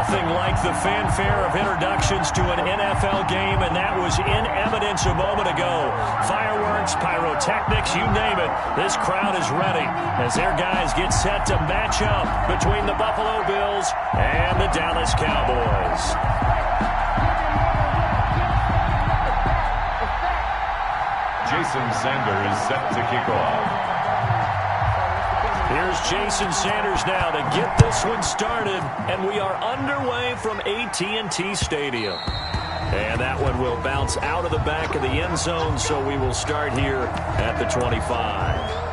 Nothing like the fanfare of introductions to an NFL game, and that was in evidence a moment ago. Fireworks, pyrotechnics, you name it. This crowd is ready as their guys get set to match up between the Buffalo Bills and the Dallas Cowboys. Jason Sanders set to kick off. Here's Jason Sanders now to get this one started, and we are underway from AT&T Stadium. And that one will bounce out of the back of the end zone, so we will start here at the 25.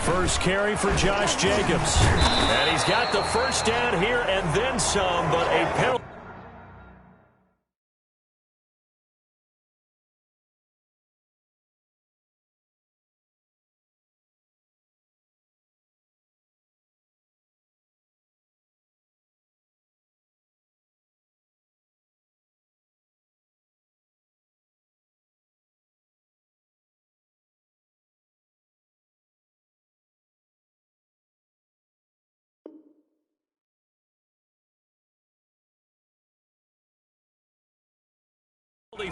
First carry for Josh Jacobs. And he's got the first down here and then some, but a penalty.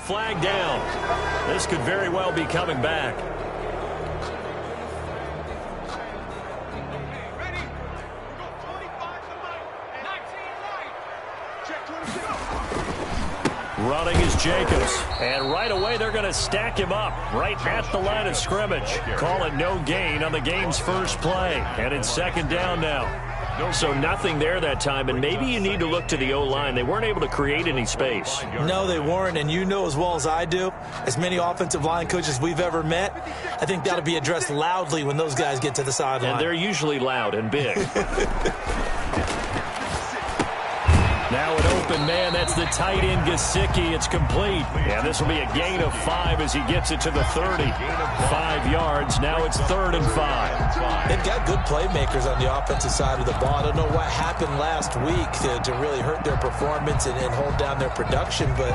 Flag down. This could very well be coming back. Running is Jacobs. And right away they're going to stack him up right at the line of scrimmage. Call it no gain on the game's first play. And it's second down now. So nothing there that time, and maybe you need to look to the O-line. They weren't able to create any space. No, they weren't, and you know as well as I do, as many offensive line coaches we've ever met, I think that'll be addressed loudly when those guys get to the sideline. And they're usually loud and big. Now an open man, that's the tight end Gesicki. It's complete. And this will be a gain of 5 as he gets it to the 30. 5 yards. Now it's 3rd and 5. They've got good playmakers on the offensive side of the ball. I don't know what happened last week to really hurt their performance and hold down their production, but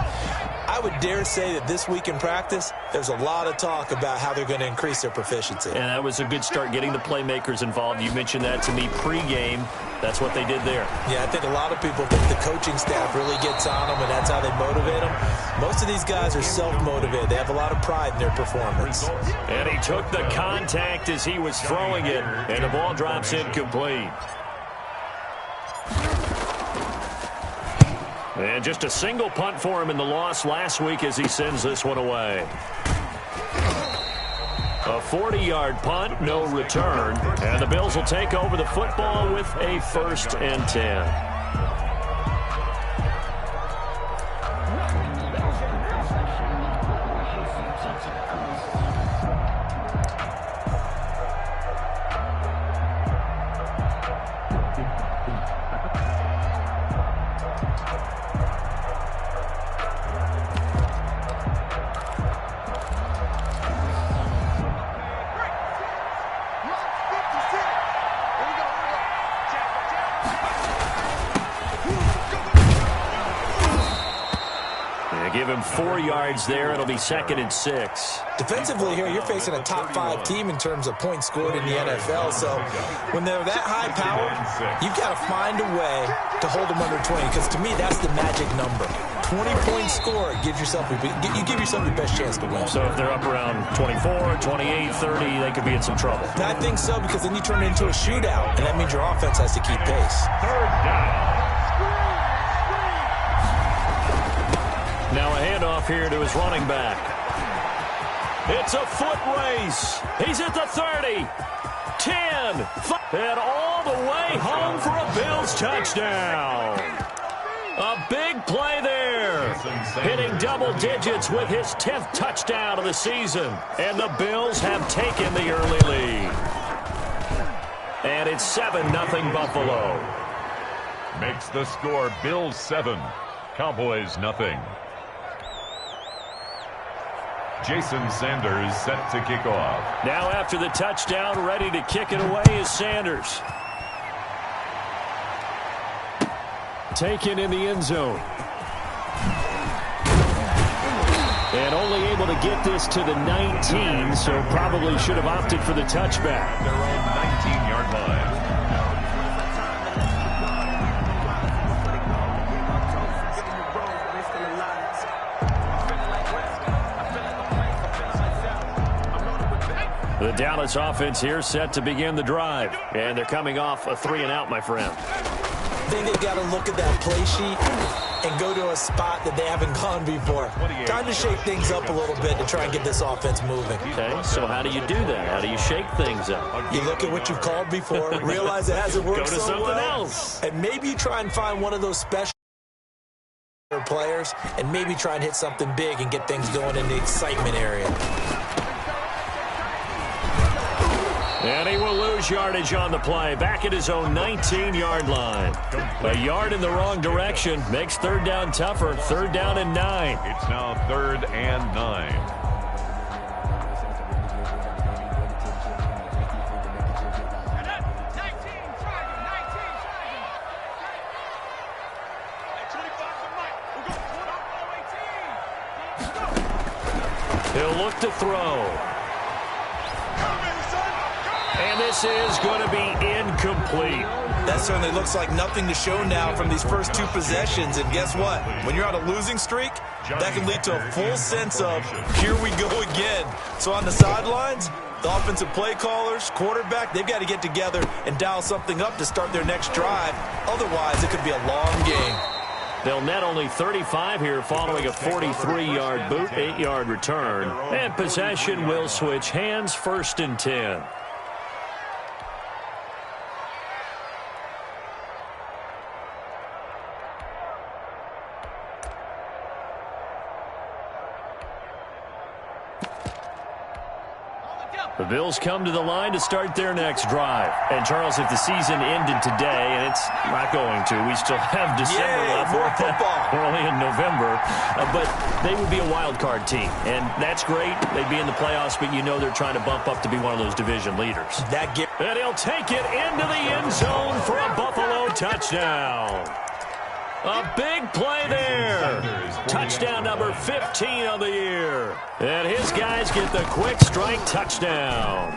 I would dare say that this week in practice, there's a lot of talk about how they're going to increase their proficiency. And that was a good start, getting the playmakers involved. You mentioned that to me pregame. That's what they did there. Yeah, I think a lot of people think the coaching staff really gets on them, and that's how they motivate them. Most of these guys are self-motivated. They have a lot of pride in their performance. And he took the contact as he was throwing it, and the ball drops incomplete. And just a single punt for him in the loss last week as he sends this one away. A 40-yard punt, no return. And the Bills will take over the football with a 1st and 10. Give him 4 yards there. It'll be 2nd and 6. Defensively here, you're facing a top 5 team in terms of points scored in the NFL. So when they're that high power, you've got to find a way to hold them under 20. Because to me, that's the magic number. 20-point score gives yourself you give yourself your best chance to win. So if they're up around 24, 28, 30, they could be in some trouble. I think so, because then you turn it into a shootout, and that means your offense has to keep pace. 3rd down. Now a handoff here to his running back. It's a foot race. He's at the 30, 10, 5, and all the way home for a Bills touchdown. A big play there. Hitting double digits with his 10th touchdown of the season. And the Bills have taken the early lead. And it's 7-0 Buffalo. Makes the score Bills 7, Cowboys nothing. Jason Sanders set to kick off. Now after the touchdown, ready to kick it away is Sanders. Taken in the end zone. And only able to get this to the 19, so probably should have opted for the touchback. Their own 19-yard line. The Dallas offense here set to begin the drive. And they're coming off a 3-and-out, my friend. I think they've got to look at that play sheet and go to a spot that they haven't gone before. Time to shake things up a little bit to try and get this offense moving. Okay, so how do you do that? How do you shake things up? You look at what you've called before, realize it hasn't worked Go to so something well, else. and maybe you try and find one of those special players and maybe try and hit something big and get things going in the excitement area. And he will lose yardage on the play. Back at his own 19-yard line. A yard in the wrong direction makes third down tougher. Third down and 9. It's now 3rd and 9. He'll look to throw. And this is going to be incomplete. That certainly looks like nothing to show now from these first 2 possessions. And guess what? When you're on a losing streak, that can lead to a full sense of, here we go again. So on the sidelines, the offensive play callers, quarterback, they've got to get together and dial something up to start their next drive. Otherwise, it could be a long game. They'll net only 35 here following a 43-yard boot, 8-yard return. And possession will switch hands, 1st and 10. The Bills come to the line to start their next drive. And, Charles, if the season ended today, and it's not going to, we still have December left. More football. We're only in November. But they would be a wild card team. And that's great. They'd be in the playoffs, but you know they're trying to bump up to be one of those division leaders. And he'll take it into the end zone for a Buffalo touchdown. A big play there. Touchdown number 15 of the year. And his guys get the quick strike touchdown.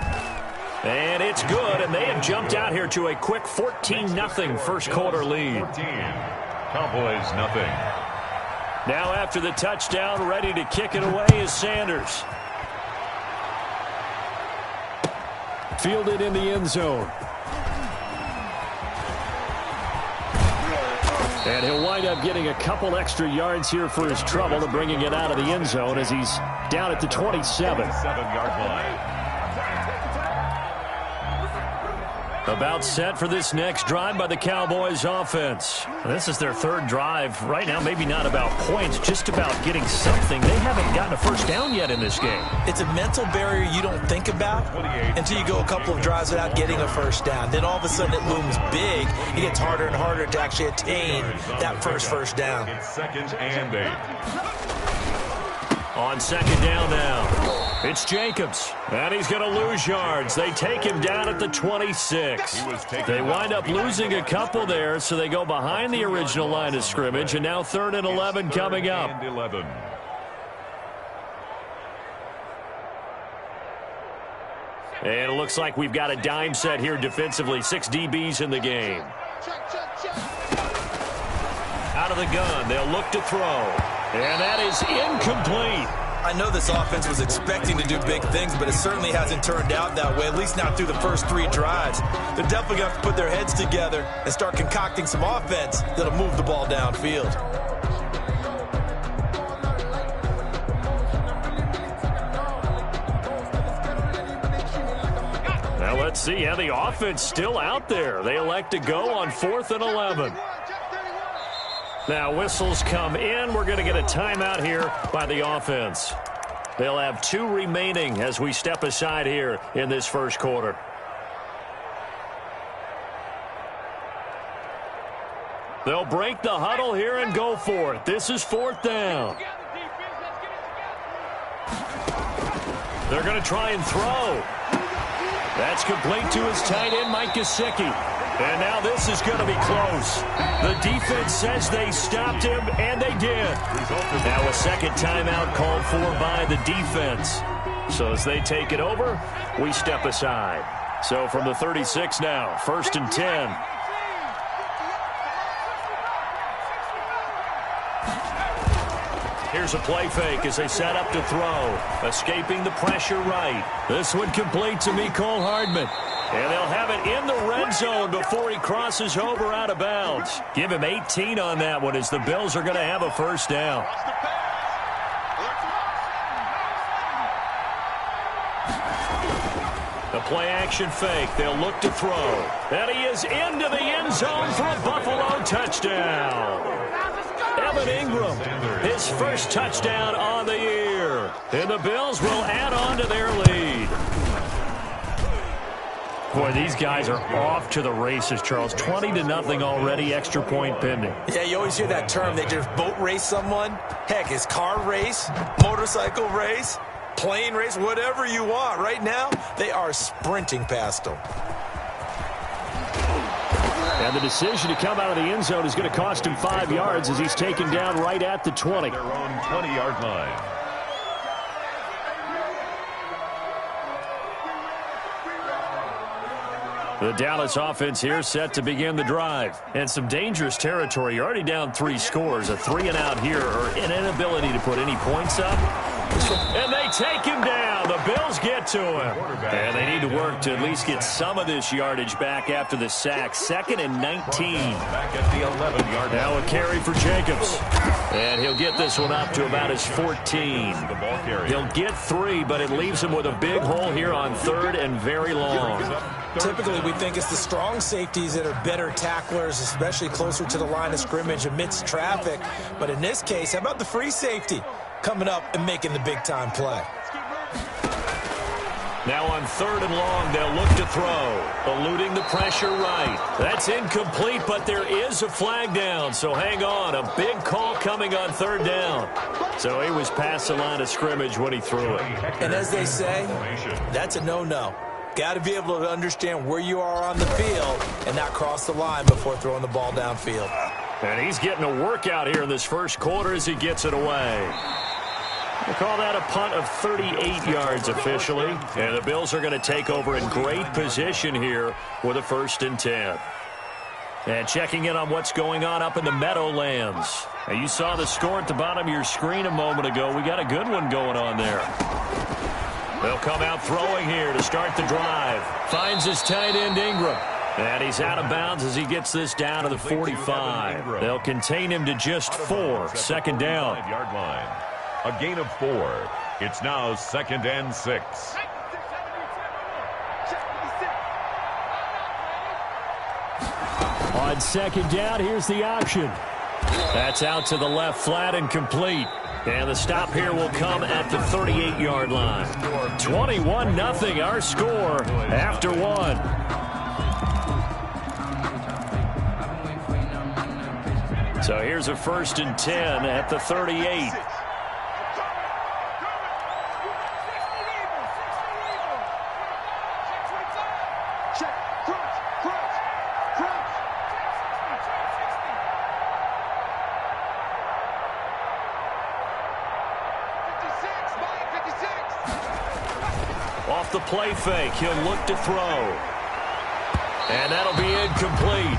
And it's good, and they have jumped out here to a quick 14-0 first quarter lead. 14. Cowboys nothing. Now after the touchdown, ready to kick it away is Sanders. Fielded in the end zone. And he'll wind up getting a couple extra yards here for his trouble to bringing it out of the end zone as he's down at the 27. 7-yard line. About set for this next drive by the Cowboys offense. This is their 3rd drive. Right now, maybe not about points, just about getting something. They haven't gotten a first down yet in this game. It's a mental barrier you don't think about until you go a couple of drives without getting a first down. Then all of a sudden it looms big. It gets harder and harder to actually attain that first down. It's 2nd and 8. On 2nd down now, it's Jacobs, and he's going to lose yards. They take him down at the 26. They wind up losing a couple there, so they go behind the original line of scrimmage, and now 3rd and 11 coming up. And 11. And it looks like we've got a dime set here defensively. 6 DBs in the game. Out of the gun, they'll look to throw. And that is incomplete. I know this offense was expecting to do big things, but it certainly hasn't turned out that way, at least not through the first 3 drives. They're definitely going to have to put their heads together and start concocting some offense that'll move the ball downfield. Now let's see how the offense still out there. They elect to go on 4th and 11. Now whistles come in. We're going to get a timeout here by the offense. They'll have 2 remaining as we step aside here in this first quarter. They'll break the huddle here and go for it. This is 4th down. They're going to try and throw. That's complete to his tight end, Mike Gesicki. And now this is going to be close. The defense says they stopped him, and they did. Now a second timeout called for by the defense. So as they take it over, we step aside. So from the 36 now, 1st and 10. Here's a play fake as they set up to throw. Escaping the pressure right. This one complete to Mecole Hardman. And they'll have it in the red zone before he crosses over out of bounds. Give him 18 on that one as the Bills are going to have a first down. The play action fake. They'll look to throw. And he is into the end zone for a Buffalo touchdown. Evan Ingram, his first touchdown on the year. And the Bills will add on to their lead. Boy, these guys are off to the races, Charles. 20-0 already, extra point pending. Yeah, you always hear that term. They just boat race someone. Heck, it's car race, motorcycle race, plane race, whatever you want. Right now, they are sprinting past them. And the decision to come out of the end zone is going to cost him 5 yards as he's taken down right at the 20. Their own 20-yard line. The Dallas offense here set to begin the drive. And some dangerous territory. You're already down 3 scores. A 3-and-out here or an inability to put any points up. And they take him down. The Bills get to him. And they need to work to at least get some of this yardage back after the sack. 2nd and 19. Back at the 11-yard line. Now a carry for Jacobs. And he'll get this one up to about his 14. The ball carrier. He'll get 3, but it leaves him with a big hole here on 3rd and very long. Typically, we think it's the strong safeties that are better tacklers, especially closer to the line of scrimmage amidst traffic. But in this case, how about the free safety coming up and making the big-time play? Now on 3rd and long, they'll look to throw. Eluding the pressure right. That's incomplete, but there is a flag down, so hang on. A big call coming on 3rd down. So he was past the line of scrimmage when he threw it. And as they say, that's a no-no. Got to be able to understand where you are on the field and not cross the line before throwing the ball downfield. And he's getting a workout here in this first quarter as he gets it away. We'll call that a punt of 38 yards officially. And the Bills are going to take over in great position here with a 1st and 10. And checking in on what's going on up in the Meadowlands. Now you saw the score at the bottom of your screen a moment ago. We got a good one going on there. They'll come out throwing here to start the drive. Finds his tight end Ingram. And he's out of bounds as he gets this down to the 45. They'll contain him to just 4. 2nd down. 5-yard line. A gain of 4. It's now 2nd and 6. On 2nd down, here's the option. That's out to the left flat and complete. And the stop here will come at the 38-yard line. 21-0 our score after 1. So here's a 1st and 10 at the 38. Off the play fake, he'll look to throw. And that'll be incomplete.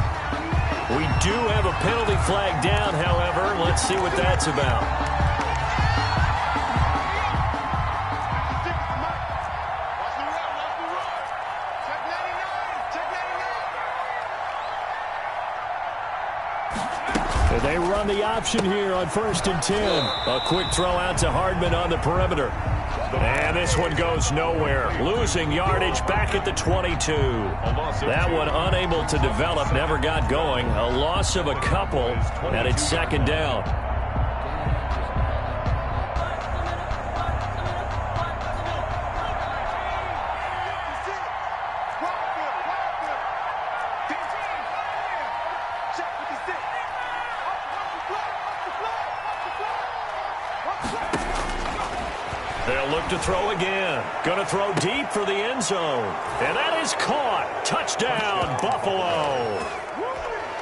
We do have a penalty flag down, however. Let's see what that's about. And they run the option here on 1st and 10. A quick throw out to Hardman on the perimeter. And this one goes nowhere. Losing yardage back at the 22. That one unable to develop, never got going. A loss of a couple, and it's 2nd down. They'll They'll look to throw again. Going to throw deep for the end zone. And that is caught. Touchdown, Buffalo.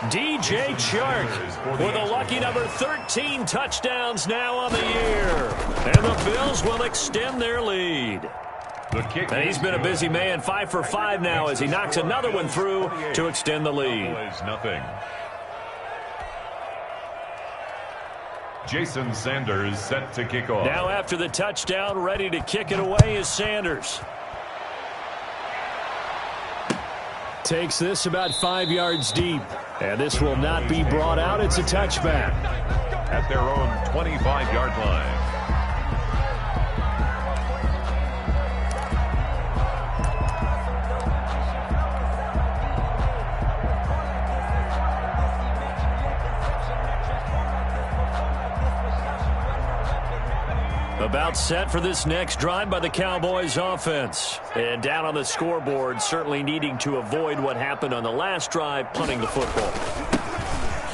DJ Chark with a lucky number 13 touchdowns now on the year. And the Bills will extend their lead. And he's been a busy man, 5 for 5 now as he knocks another one through to extend the lead. Jason Sanders set to kick off. Now after the touchdown, ready to kick it away is Sanders. Takes this about 5 yards deep. And this will not be brought out. It's a touchback. At their own 25-yard line. About set for this next drive by the Cowboys offense. And down on the scoreboard, certainly needing to avoid what happened on the last drive, punting the football.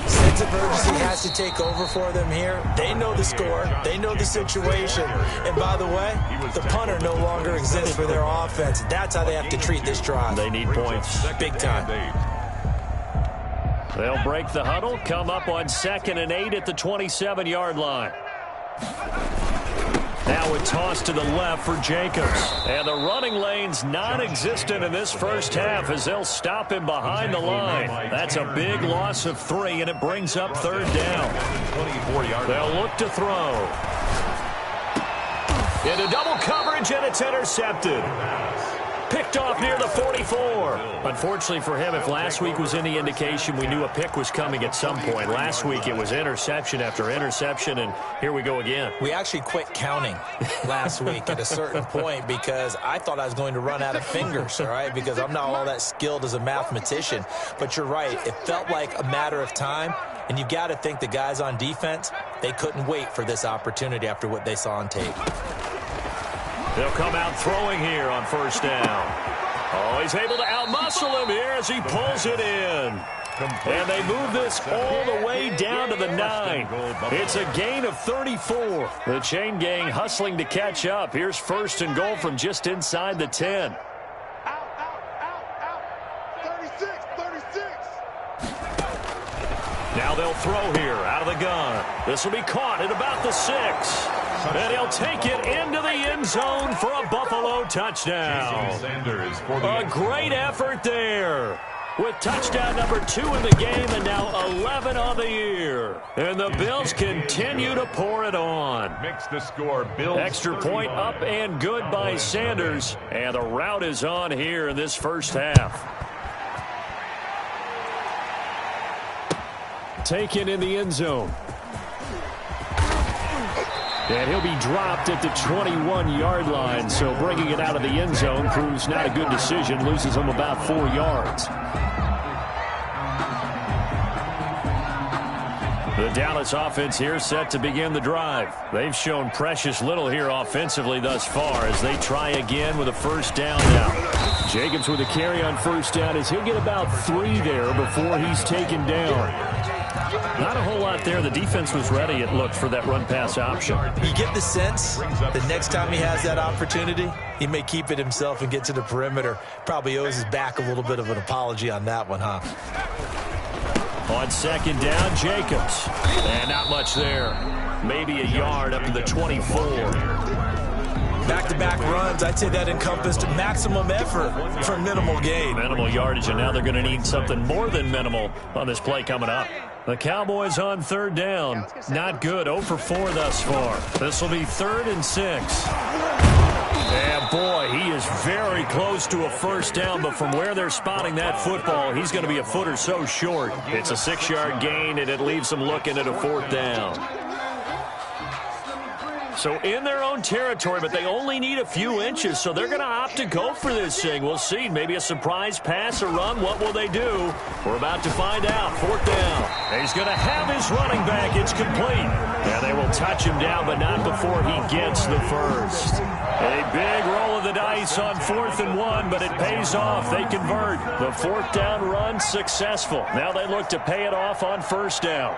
Sense of urgency has to take over for them here. They know the score. They know the situation. And by the way, the punter no longer exists for their offense. That's how they have to treat this drive. They need points. Big time. They'll break the huddle, come up on 2nd and 8 at the 27-yard line. Now a toss to the left for Jacobs. And the running lane's non-existent in this first half as they'll stop him behind the line. That's a big loss of 3, and it brings up 3rd down. They'll look to throw. Into double coverage, and it's intercepted. Picked off near the 44. Unfortunately for him, if last week was any indication, we knew a pick was coming at some point. Last week it was interception after interception, and here we go again. We actually quit counting last week at a certain point because I thought I was going to run out of fingers, all right, because I'm not all that skilled as a mathematician. But you're right. It felt like a matter of time, and you've got to think the guys on defense, they couldn't wait for this opportunity after what they saw on tape. They'll come out throwing here on 1st down. Oh, he's able to outmuscle him here as he pulls it in. And they move this all the way down to the 9. It's a gain of 34. The chain gang hustling to catch up. Here's 1st and goal from just inside the 10. Now they'll throw here out of the gun. This will be caught at about the 6. And he'll take it into the end zone for a Buffalo touchdown. A great effort there. With touchdown number 2 in the game and now 11 on the year. And the Bills continue to pour it on. Makes the score Bills. Extra point up and good by Sanders. And the route is on here in this first half. Taken in the end zone. And he'll be dropped at the 21-yard line, so bringing it out of the end zone proves not a good decision, loses him about 4 yards. The Dallas offense here set to begin the drive. They've shown precious little here offensively thus far as they try again with a 1st down now. Jacobs with a carry on 1st down as he'll get about 3 there before he's taken down. Not a whole lot there. The defense was ready, it looked, for that run-pass option. You get the sense the next time he has that opportunity, he may keep it himself and get to the perimeter. Probably owes his back a little bit of an apology on that one, huh? On 2nd down, Jacobs. And not much there. Maybe a yard up to the 24. Back-to-back runs, I'd say that encompassed maximum effort for minimal gain. Minimal yardage, and now they're going to need something more than minimal on this play coming up. The Cowboys on 3rd down. Not good. 0 for 4 thus far. This will be 3rd and 6. And boy, he is very close to a 1st down, but from where they're spotting that football, he's going to be a foot or so short. It's a 6-yard gain, and it leaves them looking at a 4th down. So in their own territory, but they only need a few inches, so they're going to opt to go for this thing. We'll see. Maybe a surprise pass or run. What will they do? We're about to find out. 4th down. He's going to have his running back. It's complete. And they will touch him down, but not before he gets the 1st. A big roll of the dice on 4th and 1, but it pays off. They convert. The 4th down run successful. Now they look to pay it off on 1st down.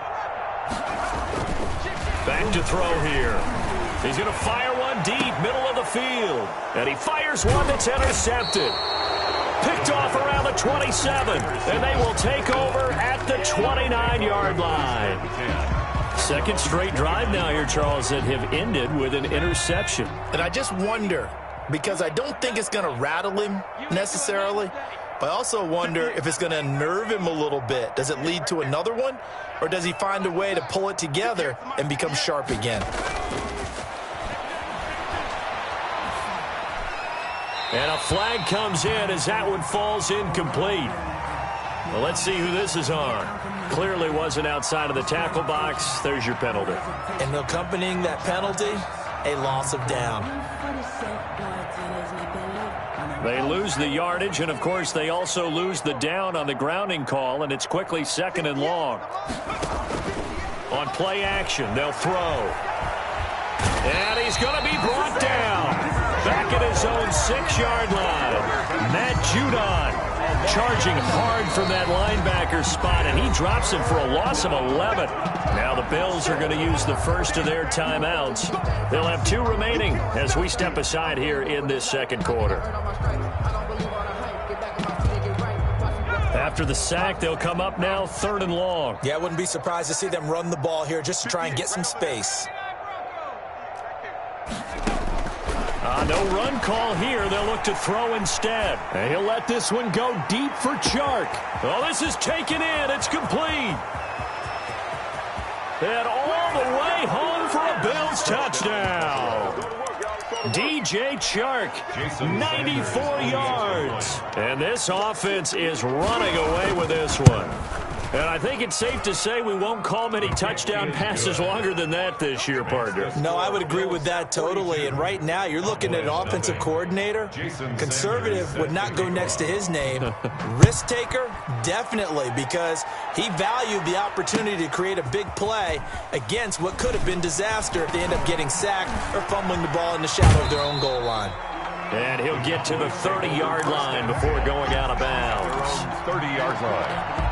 Back to throw here. He's going to fire one one deep, middle of the field. And he fires one that's intercepted. Picked off around the 27. And they will take over at the 29-yard line. Second straight drive now here, Charles, that have ended with an interception. And I just wonder, because I don't think it's going to rattle him necessarily, but I also wonder if it's going to unnerve him a little bit. Does it lead to another one, or does he find a way to pull it together and become sharp again? And a flag comes in as that one falls incomplete. Well, let's see who this is on. Clearly wasn't outside of the tackle box. There's your penalty. And accompanying that penalty, a loss of down. They lose the yardage, and, of course, they also lose the down on the grounding call, and it's quickly second and long. On play action, they'll throw. And he's going to be brought down. Back at his own 6-yard line. Matt Judon charging hard from that linebacker spot, and he drops him for a loss of 11. Now the Bills are going to use the first of their timeouts. They'll have 2 remaining as we step aside here in this second quarter. After the sack, they'll come up now 3rd and long. Yeah, I wouldn't be surprised to see them run the ball here just to try and get some space. No run call here. They'll look to throw instead. And he'll let this one go deep for Chark. Oh, this is taken in. It's complete. And all the way home for a Bills touchdown. DJ Chark, 94 yards. And this offense is running away with this one. And I think it's safe to say we won't call many touchdown passes longer than that this year, partner. No, I would agree with that totally. And right now, you're looking at an offensive coordinator. Conservative would not go next to his name. Risk taker, definitely, because he valued the opportunity to create a big play against what could have been disaster. They end up getting sacked or fumbling the ball in the shadow of their own goal line. And he'll get to the 30-yard line before going out of bounds. 30-yard line.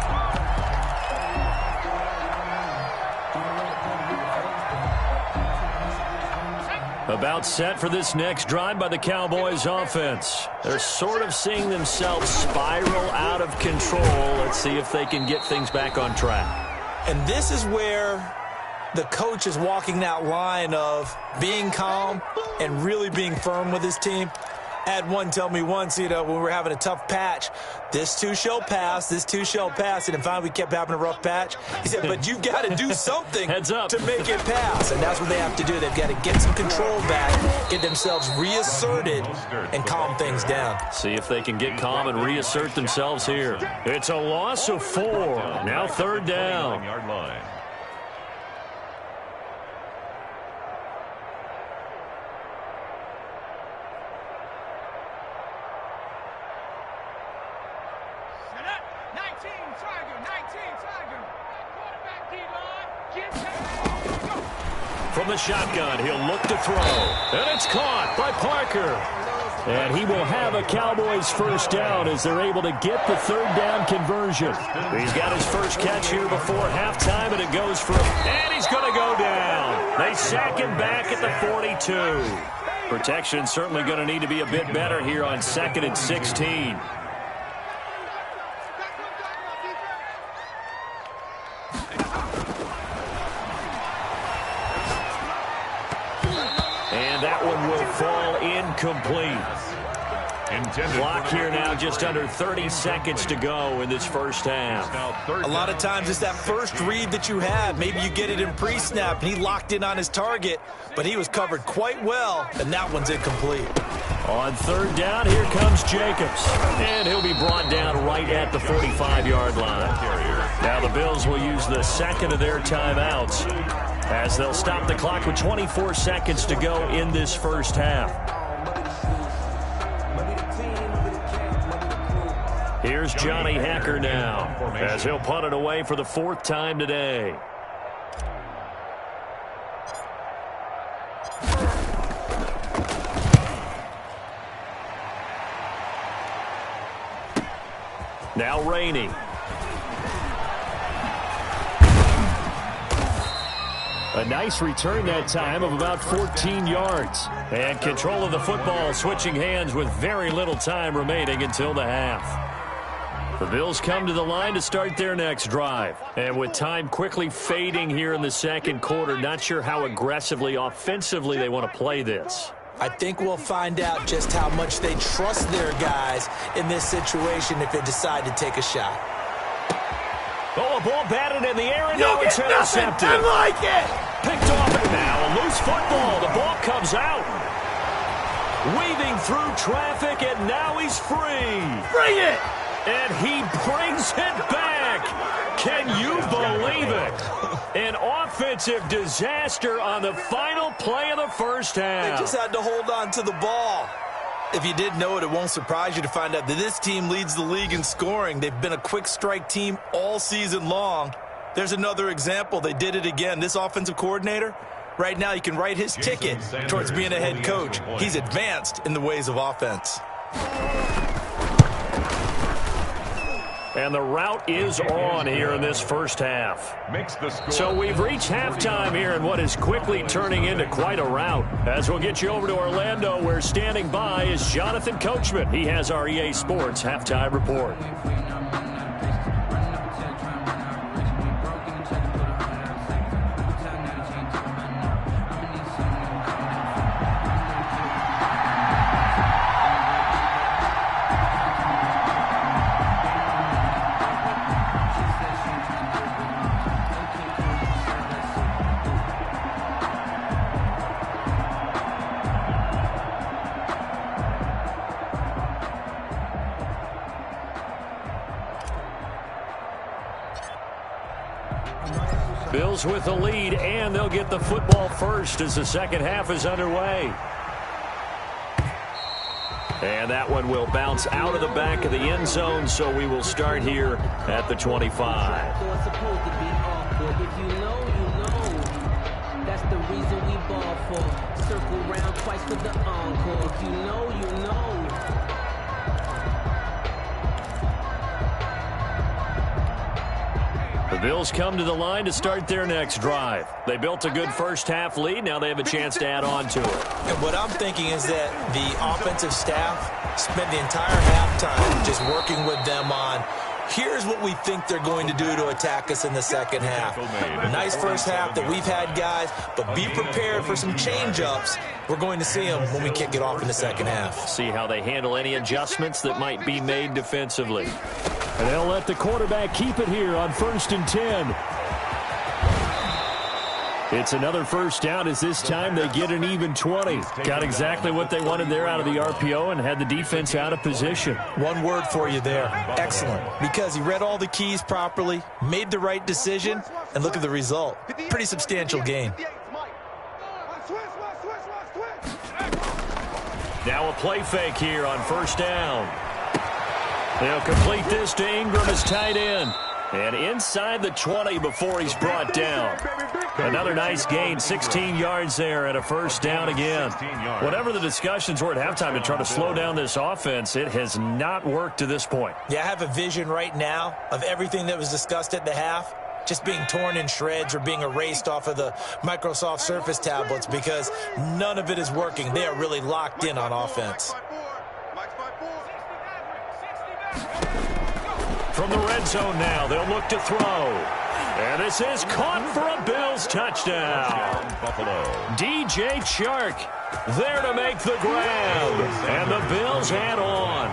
About set for this next drive by the Cowboys offense. They're sort of seeing themselves spiral out of control. Let's see if they can get things back on track. And this is where the coach is walking that line of being calm and really being firm with his team. I had one tell me once, when we were having a tough patch, this too shall pass, this too shall pass. And finally, we kept having a rough patch. He said, but you've got to do something Heads up. to make it pass. And that's what they have to do. They've got to get some control back, get themselves reasserted, and calm things down. See if they can get calm and reassert themselves here. It's a loss of 4. Now 3rd down. Yard line. From the shotgun, he'll look to throw. And it's caught by Parker. And he will have a Cowboys first down as they're able to get the 3rd down conversion. He's got his first catch here before halftime, and it goes for him. And he's going to go down. They sack him back at the 42. Protection certainly going to need to be a bit better here on 2nd and 16. That one will fall incomplete. Clock here now, just under 30 seconds to go in this first half. A lot of times it's that first read that you have. Maybe you get it in pre-snap, and he locked in on his target, but he was covered quite well, and that one's incomplete. On 3rd down, here comes Jacobs. And he'll be brought down right at the 45-yard line. Now the Bills will use the 2nd of their timeouts as they'll stop the clock with 24 seconds to go in this first half. Here's Johnny Hacker now as he'll punt it away for the 4th time today. Now Rainey. A nice return that time of about 14 yards. And control of the football switching hands with very little time remaining until the half. The Bills come to the line to start their next drive. And with time quickly fading here in the second quarter, not sure how aggressively, offensively they want to play this. I think we'll find out just how much they trust their guys in this situation if they decide to take a shot. Oh, a ball batted in the air, and now it's intercepted. I like it. Picked off, and now a loose football. The ball comes out. Weaving through traffic, and now he's free. Bring it. And he brings it back. Can you believe it? An offensive disaster on the final play of the first half. They just had to hold on to the ball. If you didn't know it, it won't surprise you to find out that this team leads the league in scoring. They've been a quick strike team all season long. There's another example. They did it again. This offensive coordinator, right now, you can write his ticket towards being a head coach. He's advanced in the ways of offense. And the route is on here in this first half. So we've reached halftime here in what is quickly turning into quite a rout. As we'll get you over to Orlando, where standing by is Jonathan Coachman. He has our EA Sports halftime report. Bills with the lead, and they'll get the football first as the second half is underway. And that one will bounce out of the back of the end zone, so we will start here at the 25. That's the reason we ball for. Circle round twice for the encore. If you know, you know. The Bills come to the line to start their next drive. They built a good first half lead. Now they have a chance to add on to it. And what I'm thinking is that the offensive staff spent the entire halftime just working with them on, here's what we think they're going to do to attack us in the second half. Nice first half that we've had, guys, but be prepared for some change-ups. We're going to see them when we kick it off in the second half. See how they handle any adjustments that might be made defensively. And they'll let the quarterback keep it here on 1st and 10. It's another first down as this time they get an even 20. Got exactly what they wanted there out of the RPO and had the defense out of position. One word for you there, excellent, because he read all the keys properly, made the right decision, and look at the result. Pretty substantial gain. Now a play fake here on first down. They'll complete this to Ingram as tight end. And inside the 20 before he's brought down. Another nice gain, 16 yards there and a first down again. Whatever the discussions were at halftime to try to slow down this offense, it has not worked to this point. Yeah, I have a vision right now of everything that was discussed at the half just being torn in shreds or being erased off of the Microsoft Surface tablets because none of it is working. They are really locked in on offense. From the red zone now, they'll look to throw. And this is caught for a Bills touchdown. DJ Chark there to make the grab. And the Bills add on.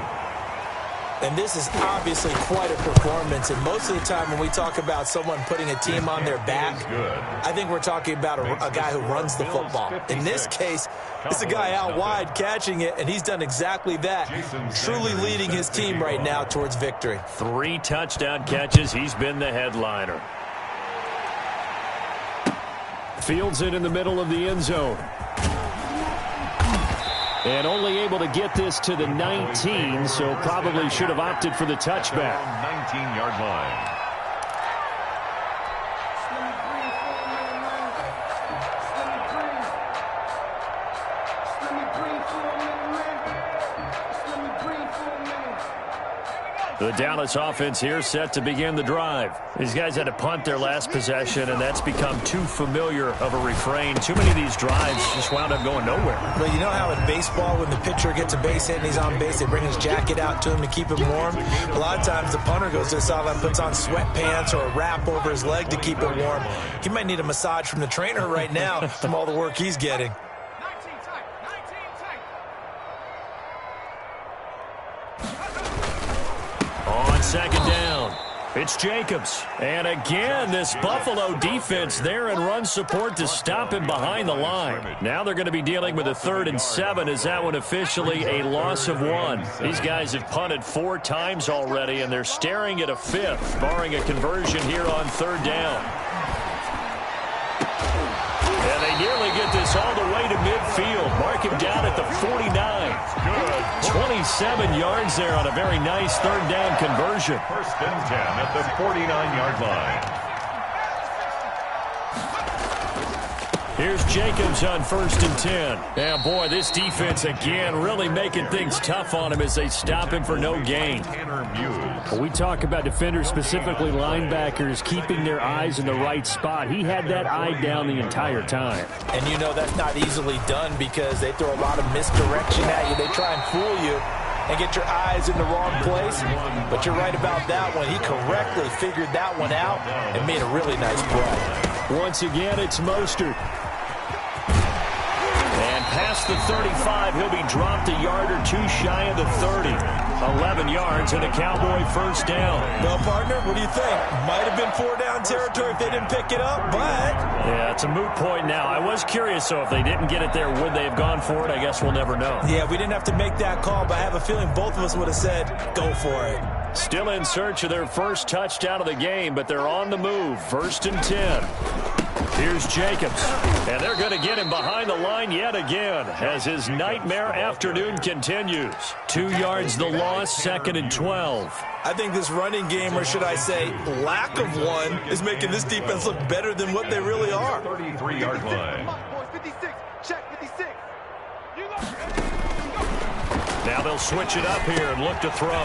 And this is obviously quite a performance. And most of the time when we talk about someone putting a team on their back, I think we're talking about a guy who runs the football. In this case, it's a guy out wide catching it, and he's done exactly that, truly leading his team right now towards victory. 3 touchdown catches. He's been the headliner. Fields it in the middle of the end zone. And only able to get this to the 19, so probably should have opted for the touchback. 19-yard line. The Dallas offense here set to begin the drive. These guys had to punt their last possession, and that's become too familiar of a refrain. Too many of these drives just wound up going nowhere. Well, you know how in baseball, when the pitcher gets a base hit and he's on base, they bring his jacket out to him to keep him warm? A lot of times the punter goes to the sideline, puts on sweatpants or a wrap over his leg to keep it warm. He might need a massage from the trainer right now from all the work he's getting. On second down, it's Jacobs. And again, this Buffalo defense there in run support to stop him behind the line. Now they're going to be dealing with a 3rd and 7 as that one officially a loss of 1. These guys have punted 4 times already, and they're staring at a 5th, barring a conversion here on 3rd down. And they nearly get this all the way to midfield. Mark him down at the 49. Good. 27 yards there on a very nice 3rd down conversion. 1st and 10 at the 49-yard line. Here's Jacobs on 1st and 10. Yeah, boy, this defense again really making things tough on him as they stop him for no gain. We talk about defenders, specifically linebackers, keeping their eyes in the right spot. He had that eye down the entire time. And you know that's not easily done because they throw a lot of misdirection at you. They try and fool you and get your eyes in the wrong place. But you're right about that one. He correctly figured that one out and made a really nice play. Once again, it's Mostert. And past the 35, he'll be dropped a yard or 2 shy of the 30. 11 yards and a Cowboy 1st down. Well, partner, what do you think? Might have been 4-down territory if they didn't pick it up, but... Yeah, it's a moot point now. I was curious, so if they didn't get it there, would they have gone for it? I guess we'll never know. Yeah, we didn't have to make that call, but I have a feeling both of us would have said, go for it. Still in search of their first touchdown of the game, but they're on the move. 1st and 10. Here's Jacobs, and they're going to get him behind the line yet again as his nightmare afternoon continues. 2 yards the loss, 2nd and 12. I think this running game, or should I say lack of one, is making this defense look better than what they really are. 33-yard line. Now they'll switch it up here and look to throw.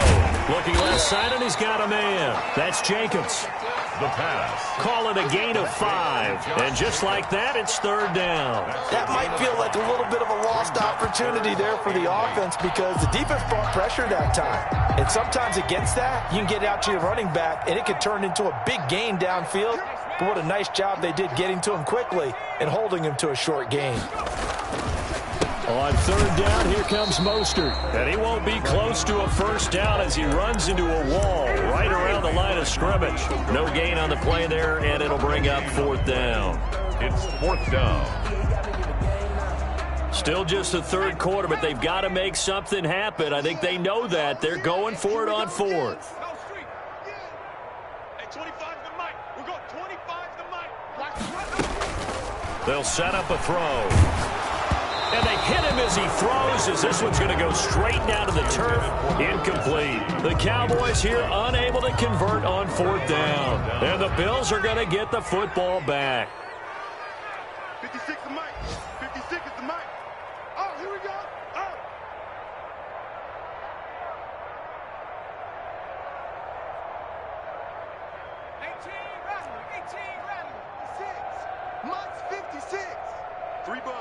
Looking left side, and he's got a man. That's Jacobs. The pass. Call it a gain of 5. And just like that, it's 3rd down. That might feel like a little bit of a lost opportunity there for the offense because the defense brought pressure that time. And sometimes against that, you can get out to your running back, and it could turn into a big gain downfield. But what a nice job they did getting to him quickly and holding him to a short gain. On 3rd down, here comes Mostert. And he won't be close to a 1st down as he runs into a wall right around the line of scrimmage. No gain on the play there, and it'll bring up 4th down. It's 4th down. Still just the 3rd quarter, but they've got to make something happen. I think they know that. They're going for it on 4th. They'll set up a throw. And they hit him as he throws, as this one's going to go straight down to the turf. Incomplete. The Cowboys here unable to convert on 4th down. And the Bills are going to get the football back. 56 is Mike. 56 is the Mike. Oh, here we go. Oh. Mike's 56. 3 buzz.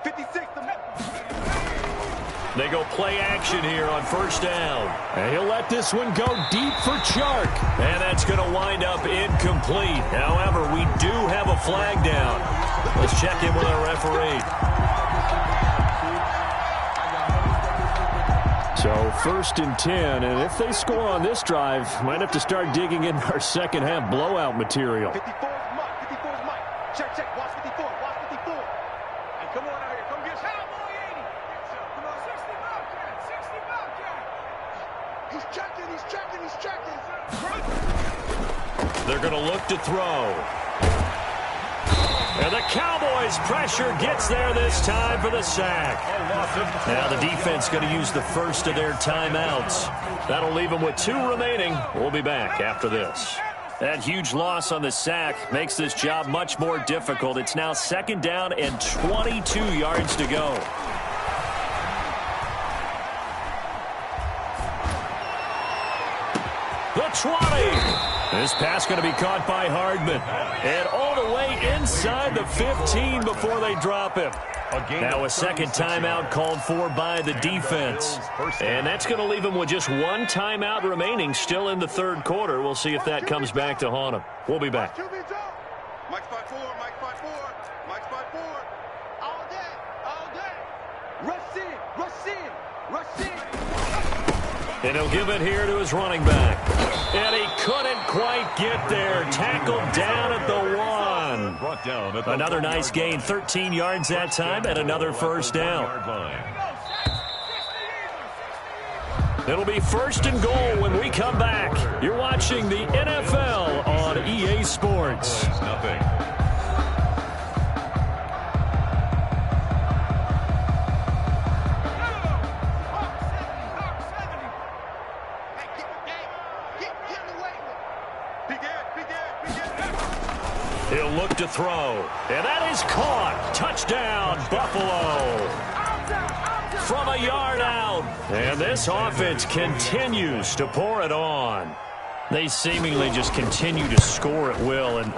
56 the They go play action here on 1st down. And he'll let this one go deep for Chark. And that's going to wind up incomplete. However, we do have a flag down. Let's check in with our referee. So 1st and 10, and if they score on this drive, might have to start digging in our second half blowout material. 54 is Mike. 54 is Mike. Check. Watch 54. Watch 54. And come on out here. Come get Cowboy 80. Come on. 60 Bobcat. 60 Bobcat. He's checking. They're going to look to throw. And the Cowboys' pressure gets there this time for the sack. Now the defense going to use the first of their timeouts. That'll leave them with 2 remaining. We'll be back after this. That huge loss on the sack makes this job much more difficult. It's now 2nd down and 22 yards to go. The 20. This pass going to be caught by Hardman. And all the way inside the 15 before they drop him. Now a second timeout called for by the defense. And that's going to leave him with just one timeout remaining still in the third quarter. We'll see if that comes back to haunt him. We'll be back. Mike's 5-4, Mike's 5-4, Mike's 5-4. All day, all day. Rush in, rush in, rush in. And he'll give it here to his running back. And he couldn't quite get there. Tackled down at the 1. Another nice gain, 13 yards that time, and another first down. It'll be first and goal when we come back. You're watching the NFL on EA Sports. Nothing. He'll look to throw, and that is caught. Touchdown, Buffalo. From a yard out. And this offense continues to pour it on. They seemingly just continue to score at will, and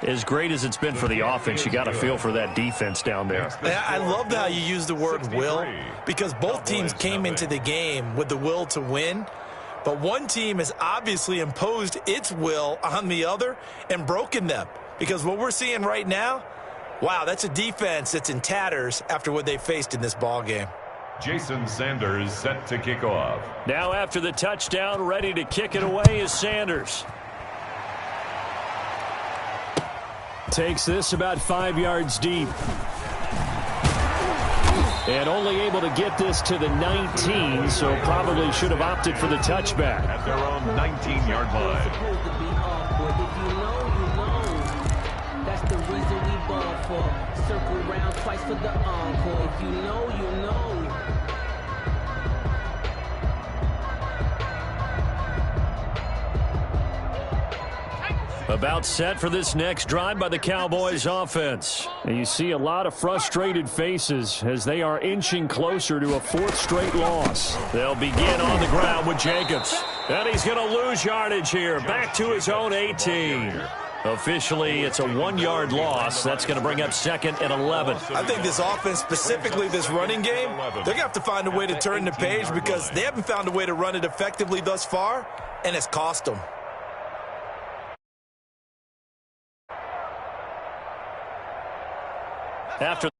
as great as it's been for the offense, you got to feel for that defense down there. I love how you use the word will, because both teams came into the game with the will to win. But one team has obviously imposed its will on the other and broken them. Because what we're seeing right now, wow, that's a defense that's in tatters after what they faced in this ball game. Jason Sanders set to kick off. Now after the touchdown, ready to kick it away is Sanders. Takes this about 5 yards deep. And only able to get this to the 19, so probably should have opted for the touchback. At their own 19-yard line. Supposed to be awkward. If you know, you know. That's the reason we ball for. Circle round twice for the encore. If you know, you know. About set for this next drive by the Cowboys offense. And you see a lot of frustrated faces as they are inching closer to a fourth straight loss. They'll begin on the ground with Jacobs. And he's going to lose yardage here. Back to his own 18. Officially, it's a 1-yard loss. That's going to bring up second and 11. I think this offense, specifically this running game, they're going to have to find a way to turn the page because they haven't found a way to run it effectively thus far, and it's cost them. After